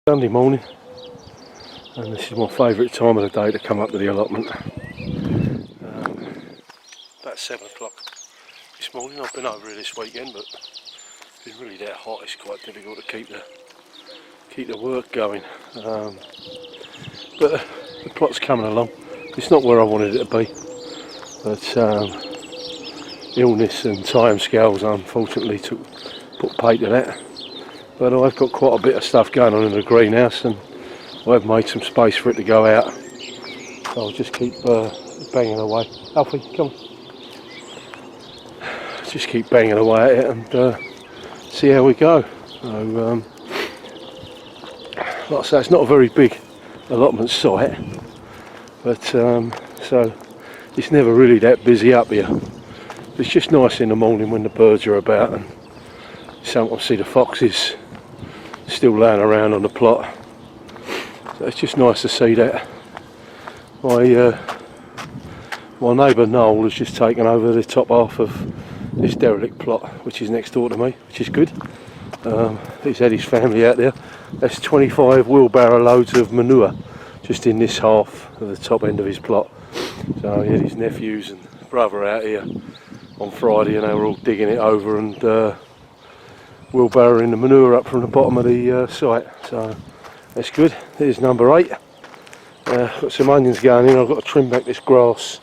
Sunday morning, and this is my favourite time of the day to come up to the allotment. About 7 o'clock this morning. I've been over here this weekend, but it's been really that hot. It's quite difficult to keep the work going. But the plot's coming along. It's not where I wanted it to be, but illness and time scales unfortunately put pay to that. But I've got quite a bit of stuff going on in the greenhouse, and I've made some space for it to go out. So I'll just keep banging away. Alfie, come on. Just keep banging away at it and see how we go. So, like I say, it's not a very big allotment site, but so it's never really that busy up here. It's just nice in the morning when the birds are about, and sometimes see the foxes still laying around on the plot. So it's just nice to see that. My neighbour Noel has just taken over the top half of this derelict plot, which is next door to me, which is good. He's had his family out there. That's 25 wheelbarrow loads of manure just in this half of the top end of his plot. So he had his nephews and brother out here on Friday, and they were all digging it over and wheelbarrowing the manure up from the bottom of the site. So that's good. Here's number 8. Got some onions going in. I've got to trim back this grass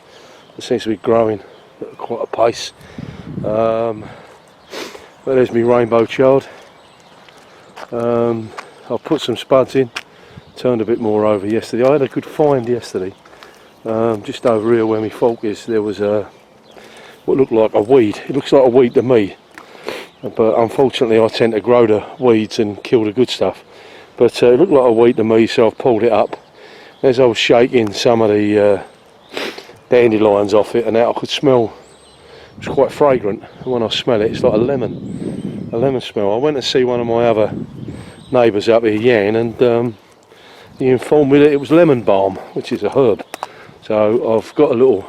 that seems to be growing at quite a pace. But there's my rainbow chard. I've put some spuds in, turned a bit more over yesterday. I had a good find yesterday. Just over here where my fork is, there was what looked like a weed. It looks like a weed to me, but unfortunately I tend to grow the weeds and kill the good stuff. But it looked like a weed to me, so I've pulled it up. As I was shaking some of the dandelions off it, and out I could smell, it was quite fragrant, and when I smell it, it's like a lemon smell. I went to see one of my other neighbours up here, Yan, and he informed me that it was lemon balm, which is a herb. So I've got a little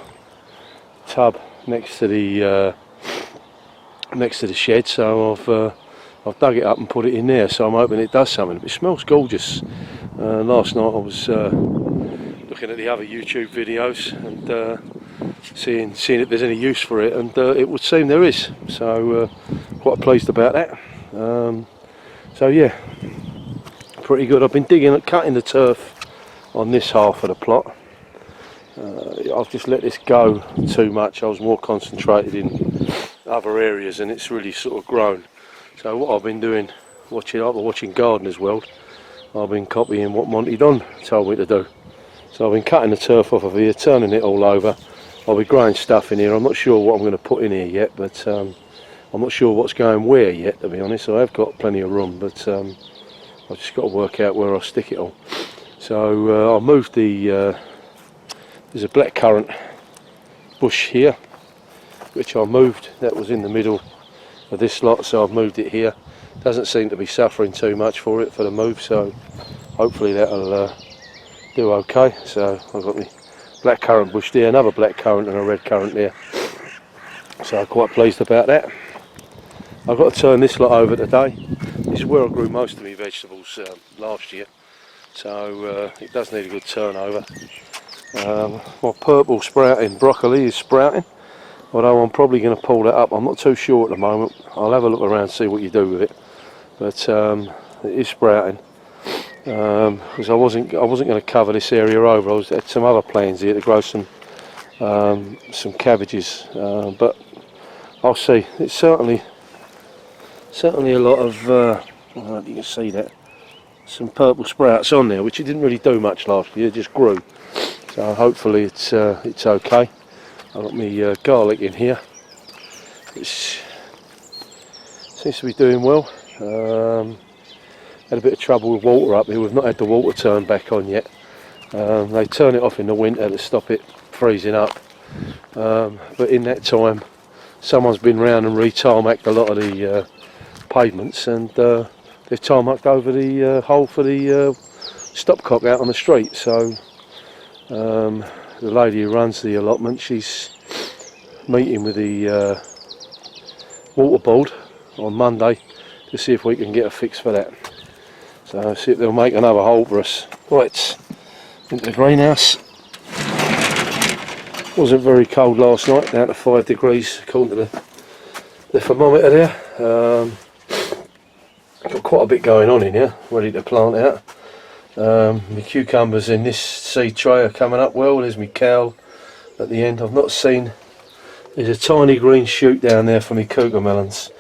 tub next to the shed, so I've dug it up and put it in there. So I'm hoping it does something. It smells gorgeous. Last night I was looking at the other YouTube videos and seeing if there's any use for it, and it would seem there is. So quite pleased about that. So yeah, pretty good. I've been cutting the turf on this half of the plot. I've just let this go too much. I was more concentrated in other areas, and it's really sort of grown. So what I've been doing, watching Gardener's World, I've been copying what Monty Don told me to do. So I've been cutting the turf off of here, turning it all over. I'll be growing stuff in here. I'm not sure what I'm going to put in here yet, but I'm not sure what's going where yet, to be honest. I have got plenty of room, but I've just got to work out where I'll stick it all. So I moved the there's a blackcurrant bush here, which I moved. That was in the middle of this lot, so I've moved it here. Doesn't seem to be suffering too much for the move, so hopefully that'll do okay. So I've got my blackcurrant bush there, another blackcurrant and a red currant there. So I'm quite pleased about that. I've got to turn this lot over today. This is where I grew most of my vegetables last year, so it does need a good turnover. My purple sprouting broccoli is sprouting, although I'm probably going to pull that up. I'm not too sure at the moment. I'll have a look around and see what you do with it. But it is sprouting, because I wasn't going to cover this area over. I had some other plans here to grow some cabbages, but I'll see. It's certainly a lot of I don't know if you can see that, some purple sprouts on there, which it didn't really do much last year. It just grew. So hopefully it's okay. I've got my garlic in here, which seems to be doing well. Had a bit of trouble with water up here. We've not had the water turned back on yet. They turn it off in the winter to stop it freezing up. But in that time, someone's been round and re-tarmacked a lot of the pavements, and they've tarmacked over the hole for the stopcock out on the street. So the lady who runs the allotment, she's meeting with the water board on Monday to see if we can get a fix for that. So So see if they'll make another hole for us. Right, into the greenhouse. Wasn't very cold last night, down to 5 degrees according to the thermometer there. Got quite a bit going on in here, ready to plant out. My cucumbers in this seed tray are coming up well. There's my cowl at the end. I've not seen, there's a tiny green shoot down there for my cucamelons,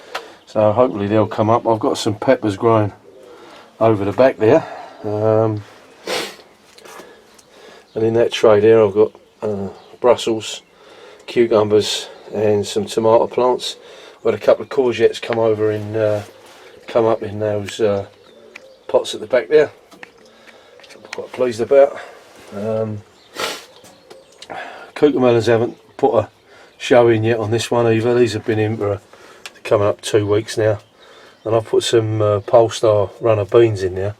so hopefully they'll come up. I've got some peppers growing over the back there, and in that tray there I've got Brussels, cucumbers and some tomato plants. I've got a couple of courgettes come over in come up in those pots at the back there. I'm quite pleased about. Cucamelons haven't put a show in yet on this one either. These have been in for coming up 2 weeks now, and I've put some Polestar runner beans in there,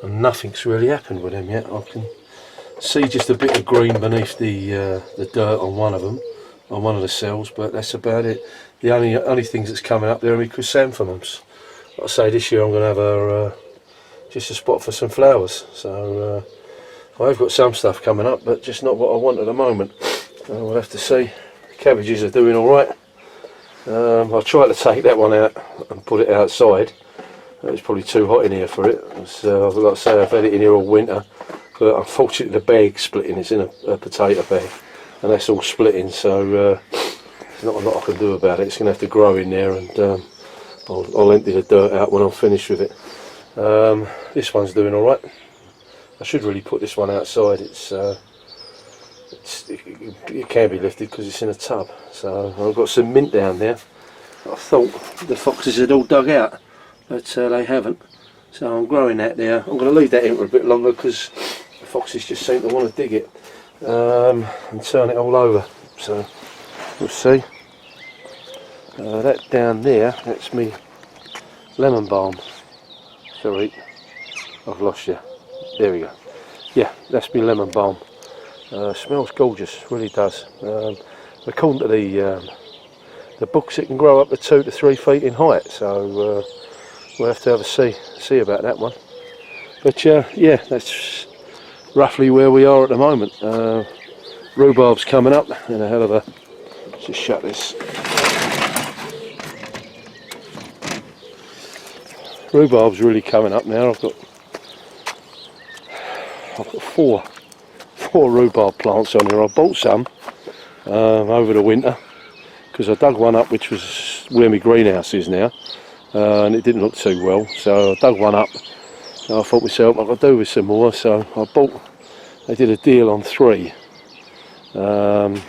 and nothing's really happened with them yet. I can see just a bit of green beneath the dirt on one of them, on one of the cells, but that's about it. The only things that's coming up there are my chrysanthemums. Like I say, this year I'm going to have just a spot for some flowers, so I've got some stuff coming up, but just not what I want at the moment. We'll have to see. The cabbages are doing alright. I tried to take that one out and put it outside. It was probably too hot in here for it. I've got to say, I've had it in here all winter, but unfortunately the bag's splitting. It's in a potato bag, and that's all splitting, so there's not a lot I can do about it. It's going to have to grow in there, and I'll empty the dirt out when I'm finished with it. This one's doing alright. I should really put this one outside. It can be lifted because it's in a tub. So I've got some mint down there. I thought the foxes had all dug out, but they haven't. So I'm growing that there. I'm going to leave that in for a bit longer because the foxes just seem to want to dig it and turn it all over. So we'll see. That down there, that's me lemon balm. Sorry, I've lost you. There we go. Yeah, that's me lemon balm. Smells gorgeous, really does. According to the books, it can grow up to 2 to 3 feet in height. So we'll have to have a see about that one. But yeah, that's roughly where we are at the moment. Rhubarb's coming up in a hell of a. Let's just shut this. Rhubarb's really coming up now. I've got 4 rhubarb plants on here. I bought some over the winter because I dug one up which was where my greenhouse is now, and it didn't look too well, so I dug one up and I thought myself I could do with some more, so I bought, they did a deal on 3. Sorry.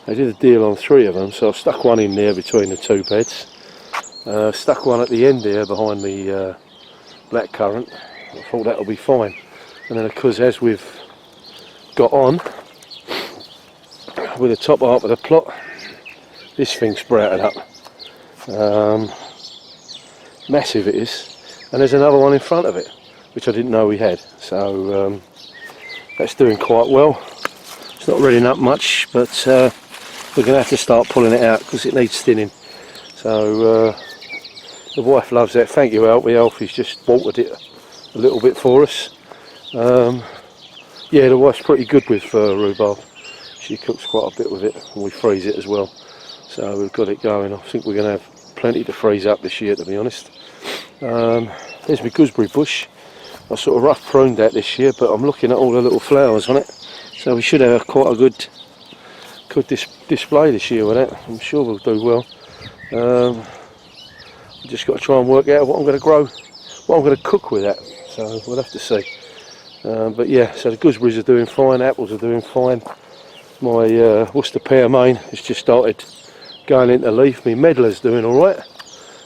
They did a deal on 3 of them, so I stuck one in there between the 2 beds. Stuck one at the end there behind the blackcurrant. I thought that'll be fine, and then of course as we've got on with the top half of the plot, this thing sprouted up. Massive it is, and there's another one in front of it which I didn't know we had, so that's doing quite well. It's not really up much, but we're going to have to start pulling it out because it needs thinning. So the wife loves that. Thank you, Alfie. Alfie's just watered it a little bit for us. Yeah, the wife's pretty good with rhubarb. She cooks quite a bit with it, and we freeze it as well. So we've got it going. I think we're going to have plenty to freeze up this year, to be honest. There's my gooseberry bush. I sort of rough pruned that this year, but I'm looking at all the little flowers on it. So we should have quite a good display this year with that. I'm sure we'll do well. I've just got to try and work out what I'm going to grow, what I'm going to cook with that. So we'll have to see. But yeah, so the gooseberries are doing fine, apples are doing fine. My Worcester pear main has just started going into leaf. My medlar's doing alright.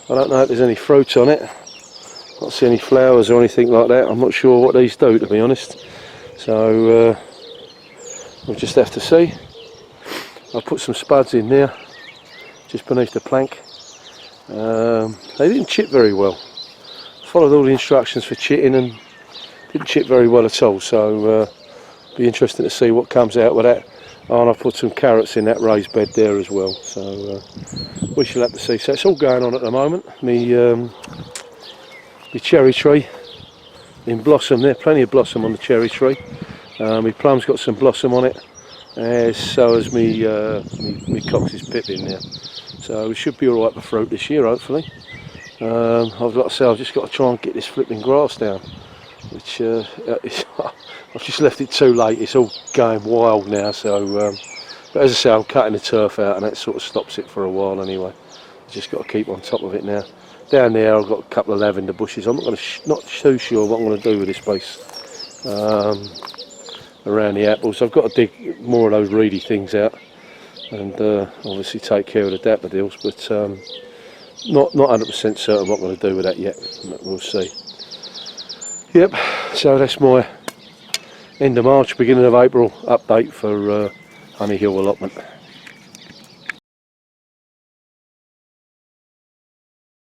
I don't know if there's any fruits on it. I don't see any flowers or anything like that. I'm not sure what these do, to be honest. So we'll just have to see. I've put some spuds in there, just beneath the plank. They didn't chip very well. Followed all the instructions for chitting and didn't chip very well at all, so be interesting to see what comes out with that. Oh, and I've put some carrots in that raised bed there as well, so we shall have to see. So it's all going on at the moment. my cherry tree in blossom there, plenty of blossom on the cherry tree. My plum's got some blossom on it, so has me Cox's pippin now. So we should be alright for fruit this year, hopefully. I've got to say, I've just got to try and get this flipping grass down, which I've just left it too late. It's all going wild now, so but as I say, I'm cutting the turf out and that sort of stops it for a while anyway. Just got to keep on top of it now. Down there I've got a couple of lavender bushes. I'm not too sure what I'm going to do with this place around the apples. I've got to dig more of those reedy things out and obviously take care of the daffodils, but not 100% certain what I'm going to do with that yet. We'll see. Yep, so that's my end of March, beginning of April update for Honey Hill allotment.